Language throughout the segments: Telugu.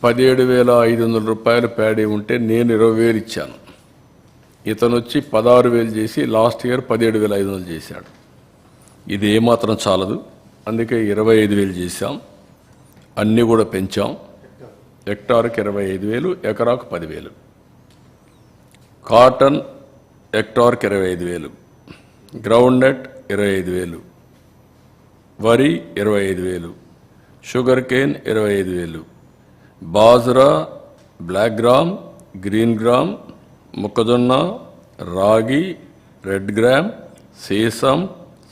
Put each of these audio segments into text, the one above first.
17,500 రూపాయలు ప్యాడీ ఉంటే నేను 20,000 ఇచ్చాను. ఇతను వచ్చి 16,000 చేసి లాస్ట్ ఇయర్ 17,500 చేశాడు. ఇది ఏమాత్రం చాలదు, అందుకే 25,000 చేశాం. అన్నీ కూడా పెంచాం. హెక్టార్కి 25,000, ఎకరాకు 10,000. కాటన్ హెక్టార్కి 25,000, గ్రౌండ్ నట్ 25,000, వరి 25,000, sugar cane 25,000, bajra, black gram, green gram, మొక్కజొన్న, రాగి, రెడ్ గ్రామ్, సీసం,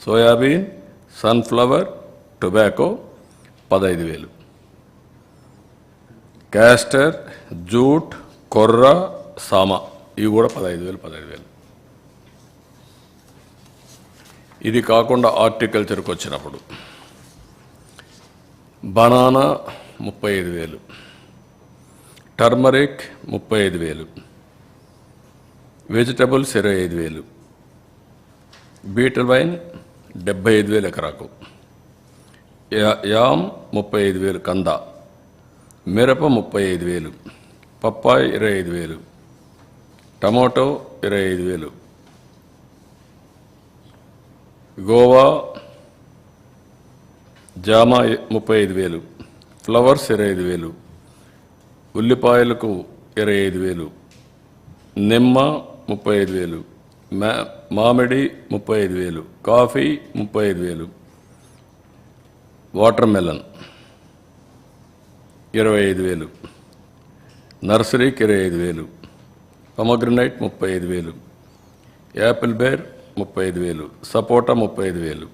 soybean, sunflower, tobacco 15,000, castor, jute, కొర్ర, సామ ఇవి కూడా 15,000. ఇది కాకుండా హార్టికల్చర్కి వచ్చినప్పుడు banana 35,000, turmeric 35,000, vegetables 25,000, betel vine 75,000 ఎకరాకు, యామ్ 35,000 కంద, మిరప 35,000, పప్పాయి 25,000, టమాటో 25,000, గోవా జామ 35,000, ఫ్లవర్స్ 25,000, ఉల్లిపాయలకు 25,000, నిమ్మ 35,000, మామిడి 35,000, కాఫీ 35,000, వాటర్ మెలన్ 25,000, నర్సరీకి 25,000, pomegranate 35,000, apple ber 35,000, sapota 35,000,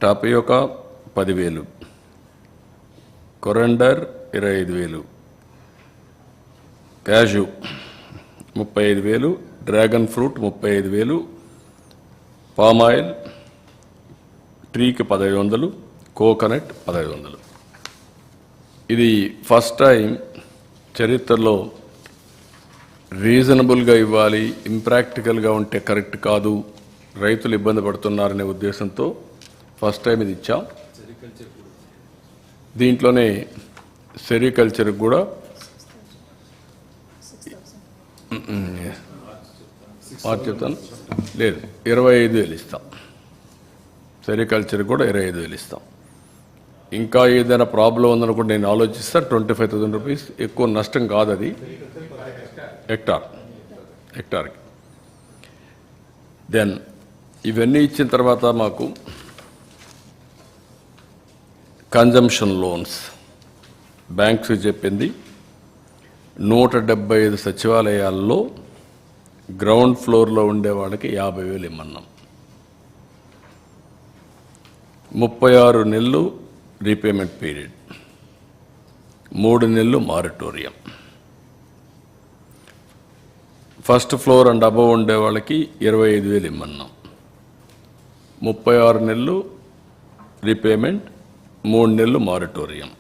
tapioca 10,000, coriander 25,000, cashew 35,000, dragon fruit 35,000, palm oil ట్రీకి 1,500, కోకోనట్ 1,500. ఇది ఫస్ట్ టైం చరిత్రలో రీజనబుల్గా ఇవ్వాలి, ఇంప్రాక్టికల్గా ఉంటే కరెక్ట్ కాదు, రైతులు ఇబ్బంది పడుతున్నారనే ఉద్దేశంతో ఫస్ట్ టైం ఇది ఇచ్చాం. దీంట్లోనే సెరికల్చర్కి కూడా చెప్తాను, లేదు 25,000 ఇస్తాం. సెరికల్చర్కి కూడా 25,000 ఇస్తాం. ఇంకా ఏదైనా ప్రాబ్లం ఉందనుకుంటే నేను ఆలోచిస్తాను. 25,000 రూపీస్ ఎక్కువ నష్టం కాదు, అది హెక్టార్కి. దెన్ ఇవన్నీ ఇచ్చిన తర్వాత మాకు కన్జంప్షన్ లోన్స్ బ్యాంక్స్ చెప్పింది 175 సచివాలయాల్లో గ్రౌండ్ ఫ్లోర్లో ఉండే వాళ్ళకి 50,000 ఇమ్మన్నాం. 36 నెలలు రీపేమెంట్ పీరియడ్, 3 నెలలు moratorium. First floor and above ఉండే వాళ్ళకి 25,000 ఇమ్మన్నాం. 36 నెలలు రీపేమెంట్, 3 నెలలు మారిటోరియం.